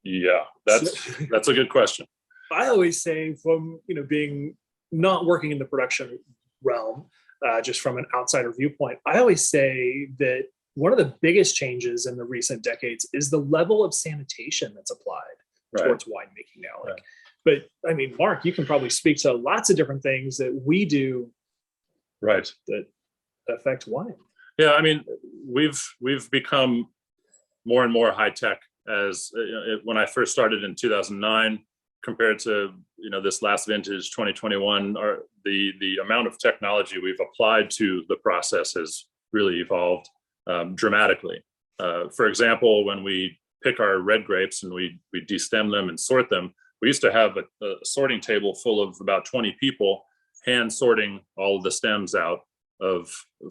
Yeah, that's a good question. I always say, from being not working in the production realm, just from an outsider viewpoint, I always say that one of the biggest changes in the recent decades is the level of sanitation that's applied towards winemaking now. Like, but I mean, Mark, you can probably speak to lots of different things that we do, right, that affect wine. Yeah, I mean, we've become more and more high tech. As when I first started in 2009, compared to this last vintage 2021, the amount of technology we've applied to the process has really evolved dramatically. For example, when we pick our red grapes and we destem them and sort them, we used to have a sorting table full of about 20 people hand sorting all of the stems out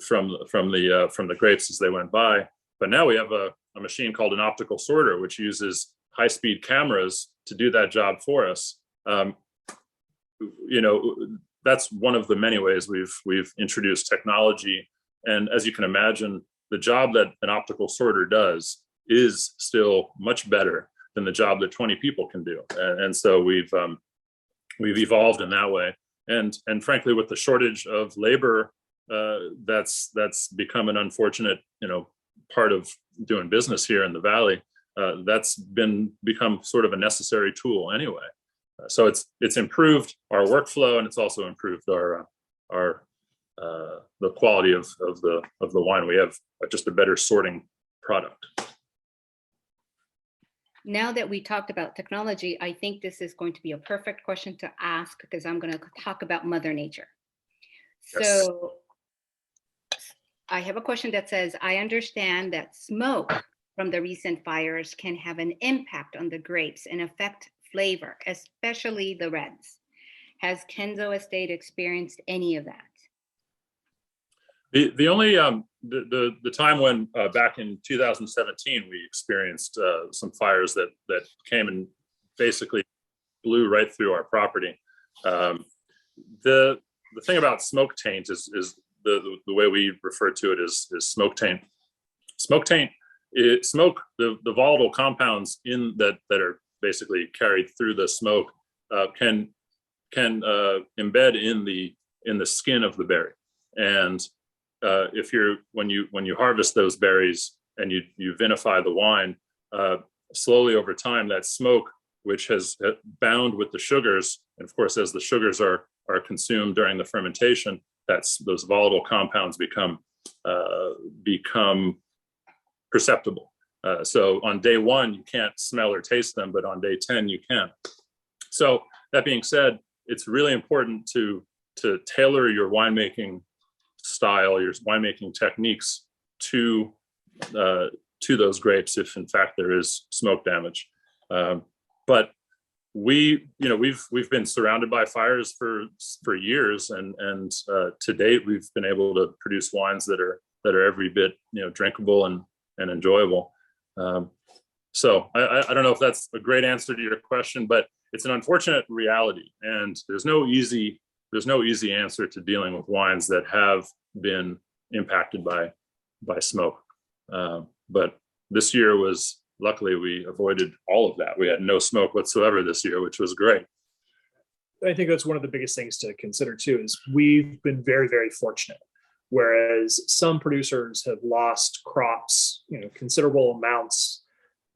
from the grapes as they went by. But now we have a machine called an optical sorter, which uses high-speed cameras to do that job for us. That's one of the many ways we've introduced technology. And as you can imagine, the job that an optical sorter does is still much better than the job that 20 people can do. And so we've evolved in that way. And frankly, with the shortage of labor, that's become an unfortunate, part of doing business here in the Valley. That's become sort of a necessary tool anyway. So it's improved our workflow, and it's also improved the quality of the wine. We have just a better sorting product. Now that we talked about technology, I think this is going to be a perfect question to ask, because I'm going to talk about Mother Nature. Yes. So I have a question that says, I understand that smoke from the recent fires can have an impact on the grapes and affect flavor, especially the reds. Has Kenzo Estate experienced any of that? The only the time when back in 2017 we experienced some fires that came and basically blew right through our property. The thing about smoke taint is the way we refer to it is smoke taint. Smoke taint, the volatile compounds in that are basically carried through the smoke can embed in the skin of the berry. And when you harvest those berries and you vinify the wine, slowly over time, that smoke, which has bound with the sugars, and of course, as the sugars are consumed during the fermentation, those volatile compounds become perceptible. So on day 1, you can't smell or taste them, but on day 10, you can. So that being said, it's really important to tailor your winemaking style, your winemaking techniques to those grapes, if in fact there is smoke damage. But we've been surrounded by fires for years, and to date we've been able to produce wines that are every bit drinkable and enjoyable. So I don't know if that's a great answer to your question, but it's an unfortunate reality, and there's no easy answer to dealing with wines that have been impacted by smoke. But this year luckily we avoided all of that. We had no smoke whatsoever this year, which was great. I think that's one of the biggest things to consider too, is we've been very, very fortunate. Whereas some producers have lost crops, considerable amounts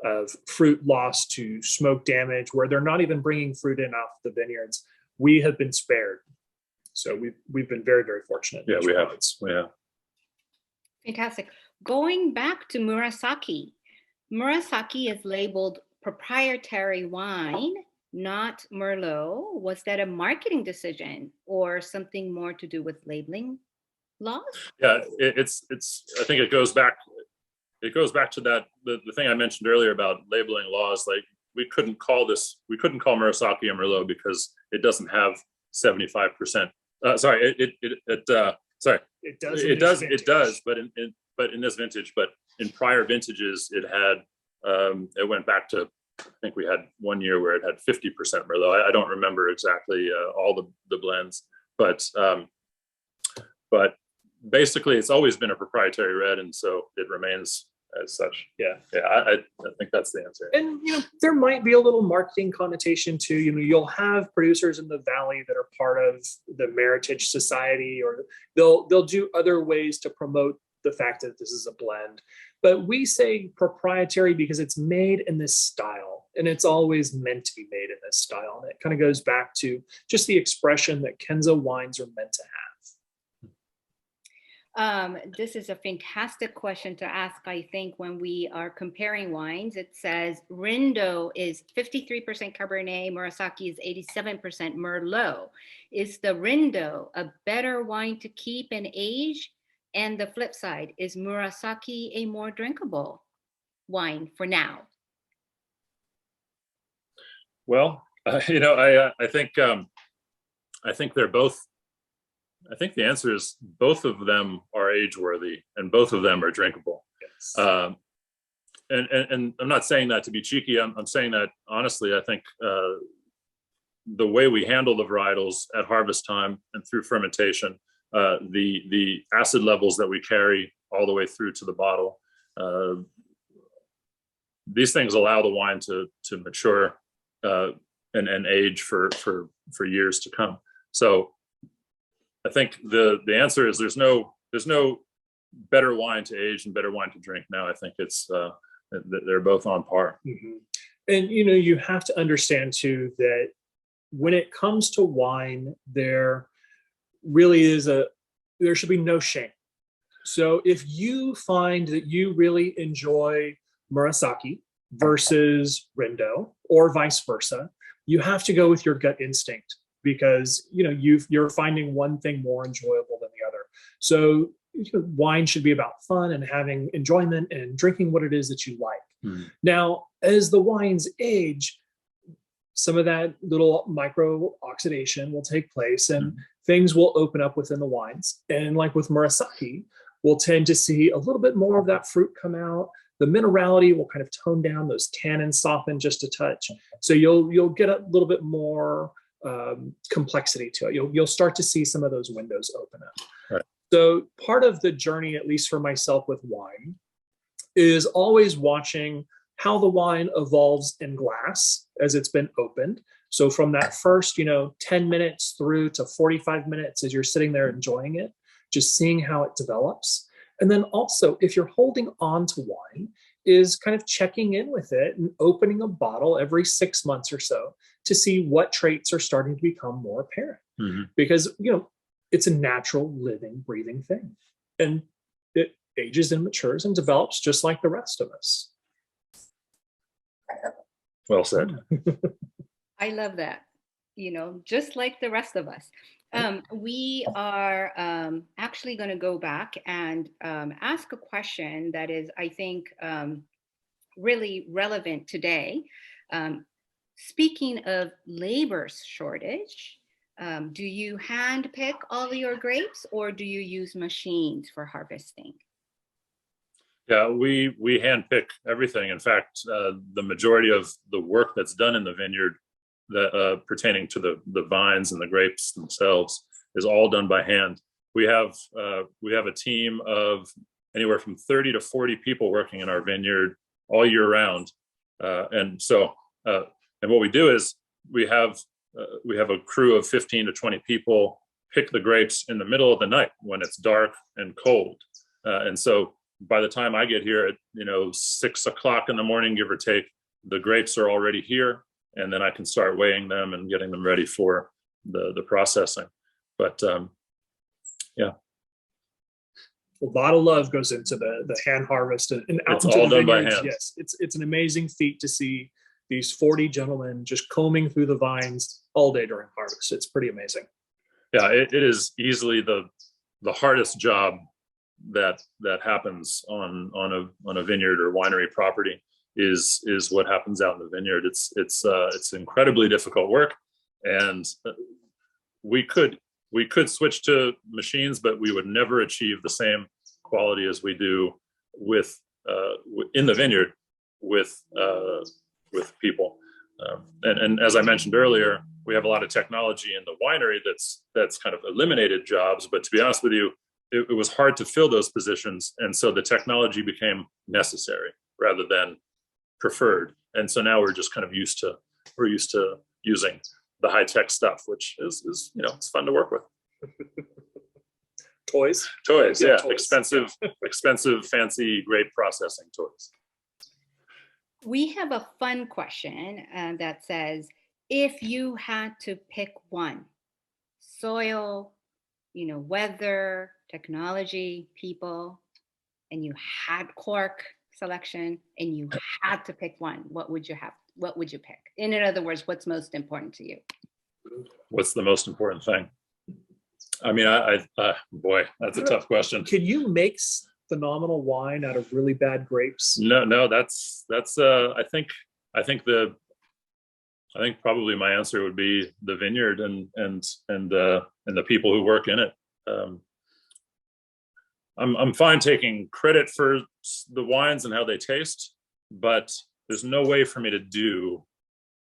of fruit lost to smoke damage, where they're not even bringing fruit in off the vineyards. We have been spared. So we've been very, very fortunate. Yeah, we have. Fantastic. Going back to Murasaki. Murasaki is labeled proprietary wine, not Merlot. Was that a marketing decision or something more to do with labeling laws? Yeah, it's. I think it goes back to that the thing I mentioned earlier about labeling laws. Like we couldn't call Murasaki a Merlot because it doesn't have 75%. Sorry, it does, but in this vintage, but in prior vintages, it went back to, I think we had one year where it had 50% Merlot. I don't remember exactly all the blends, but basically it's always been a proprietary red, and so it remains as such. Yeah, I think that's the answer. And there might be a little marketing connotation too. You'll have producers in the valley that are part of the Meritage Society, or they'll do other ways to promote the fact that this is a blend. But we say proprietary because it's made in this style, and it's always meant to be made in this style. And it kind of goes back to just the expression that Kenzo wines are meant to have. This is a fantastic question to ask, I think, when we are comparing wines. It says Rindo is 53% Cabernet, Murasaki is 87% Merlot. Is the Rindo a better wine to keep and age? And the flip side, is Murasaki a more drinkable wine for now? Well, I think they're both. I think the answer is both of them are age worthy and both of them are drinkable. Yes. And I'm not saying that to be cheeky. I'm saying that honestly. I think the way we handle the varietals at harvest time and through fermentation, the acid levels that we carry all the way through to the bottle, these things allow the wine to mature and age for years to come. So I think the answer is there's no better wine to age and better wine to drink now. I think it's they're both on par. Mm-hmm. And you have to understand too that when it comes to wine, there really there should be no shame. So if you find that you really enjoy Murasaki versus Rindo or vice versa, you have to go with your gut instinct, because you're finding one thing more enjoyable than the other. So wine should be about fun and having enjoyment and drinking what it is that you like. Mm-hmm. Now, as the wines age, some of that little micro oxidation will take place, and things will open up within the wines. And like with Murasaki, we'll tend to see a little bit more of that fruit come out. The minerality will kind of tone down, those tannins soften just a touch. So you'll get a little bit more complexity to it. You'll start to see some of those windows open up. Right. So part of the journey, at least for myself with wine, is always watching how the wine evolves in glass as it's been opened. So from that first, 10 minutes through to 45 minutes as you're sitting there enjoying it, just seeing how it develops. And then also, if you're holding on to wine, is kind of checking in with it and opening a bottle every 6 months or so to see what traits are starting to become more apparent. Mm-hmm. Because, it's a natural, living, breathing thing. And it ages and matures and develops just like the rest of us. Well said. I love that. Just like the rest of us. We are actually going to go back and ask a question that is, I think, really relevant today. Speaking of labor shortage, do you hand pick all your grapes or do you use machines for harvesting? Yeah, we hand pick everything. In fact, the majority of the work that's done in the vineyard that pertaining to the vines and the grapes themselves is all done by hand. We have a team of anywhere from 30 to 40 people working in our vineyard all year round, and what we do is we have a crew of 15 to 20 people pick the grapes in the middle of the night when it's dark and cold, and so by the time I get here at 6 o'clock in the morning, give or take, the grapes are already here. And then I can start weighing them and getting them ready for the processing. But yeah. A lot of love goes into the hand harvest and out It's into all the done by vineyards. hand. Yes, it's an amazing feat to see these 40 gentlemen just combing through the vines all day during harvest. It's pretty amazing. Yeah, it is easily the hardest job that happens on a vineyard or winery property. Is what happens out in the vineyard. It's incredibly difficult work, and we could switch to machines, but we would never achieve the same quality as we do with in the vineyard with people. And as I mentioned earlier, we have a lot of technology in the winery that's kind of eliminated jobs. But to be honest with you, it was hard to fill those positions, and so the technology became necessary rather than preferred. And so now we're just kind of used to using the high tech stuff, which is it's fun to work with. Toys, yeah, toys. expensive, fancy, grape processing toys. We have a fun question that says, if you had to pick one, soil, weather, technology, people, and you had cork selection and you had to pick one, what would you pick? In other words, what's most important to you? What's the most important thing? I mean, boy, that's a tough question. Can you make phenomenal wine out of really bad grapes? No, that's I think probably my answer would be the vineyard and the people who work in it. I'm fine taking credit for the wines and how they taste, but there's no way for me to do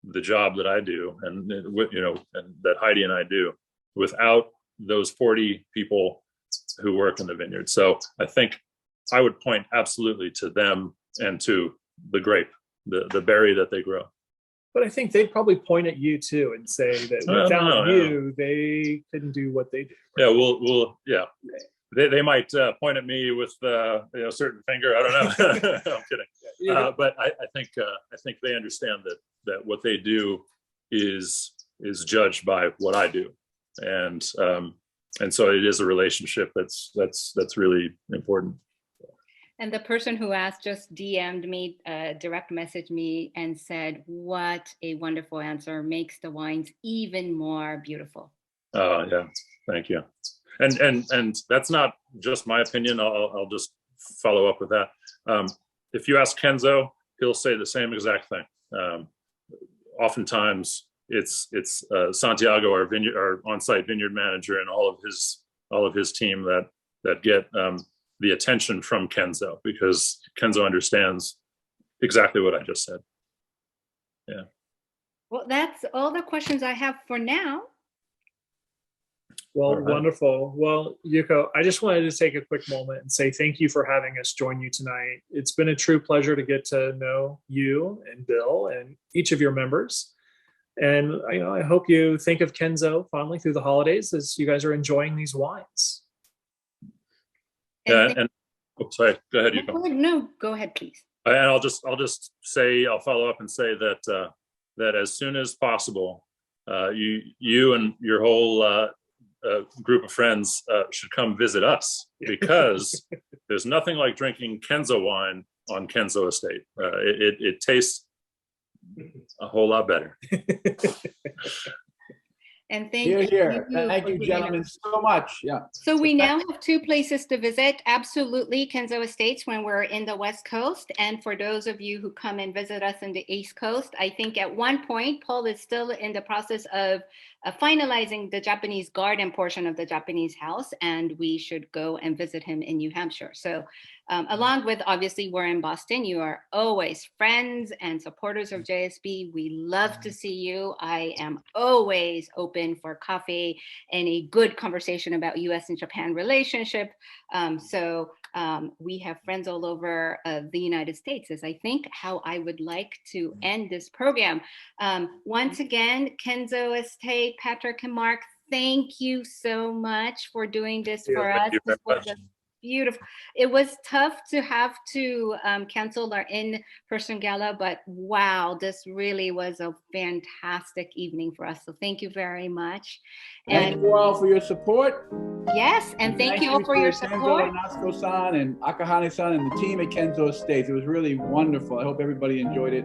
the job that I do and that Heidi and I do without those 40 people who work in the vineyard. So I think I would point absolutely to them and to the grape, the berry that they grow. But I think they'd probably point at you too and say that without you, they couldn't do what they do. Right? Yeah, They might point at me with a certain finger. I don't know. I'm kidding. But I think they understand that what they do is judged by what I do, and so it is a relationship that's really important. And the person who asked just DM'd me, direct messaged me and said, "What a wonderful answer! Makes the wines even more beautiful." Yeah, thank you. And that's not just my opinion. I'll just follow up with that. If you ask Kenzo, he'll say the same exact thing. Oftentimes, it's Santiago, our on-site vineyard manager, and all of his team that get the attention from Kenzo, because Kenzo understands exactly what I just said. Yeah. Well, that's all the questions I have for now. Well, All right. wonderful. Well, Yuko, I just wanted to take a quick moment and say thank you for having us join you tonight. It's been a true pleasure to get to know you and Bill and each of your members. And I hope you think of Kenzo fondly through the holidays as you guys are enjoying these wines. Yeah, and sorry, go ahead, Yuko. No, go ahead, please. And I'll just say, I'll follow up and say that that as soon as possible, you and your whole group of friends should come visit us, because there's nothing like drinking Kenzo wine on Kenzo Estate. It tastes a whole lot better. And thank Here, you. here. for Thank you, being gentlemen, so much. Yeah. So we now have 2 places to visit. Absolutely, Kenzo Estates when we're in the West Coast. And for those of you who come and visit us in the East Coast, I think at one point, Paul is still in the process of finalizing the Japanese garden portion of the Japanese house, and we should go and visit him in New Hampshire. So along with, obviously, we're in Boston. You are always friends and supporters of JSB. We love to see you. I am always open for coffee and a good conversation about US and Japan relationship. We have friends all over the United States, is I think how I would like to end this program. Once again, Kenzo Estate, Patrick and Mark, thank you so much for doing this for us. This was a beautiful. It was tough to have to cancel our in-person gala, but wow, this really was a fantastic evening for us. So thank you very much. Thank you all for your support. Yes, and thank you all for your support. Kenzo and Natsuko-san and Akahane-san and the team at Kenzo Estates. It was really wonderful. I hope everybody enjoyed it.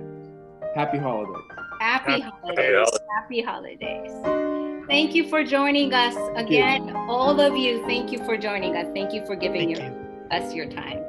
Happy holidays. Happy holidays. Happy holidays. Thank you for joining us again. All of you, thank you for joining us. Thank you for giving us your time.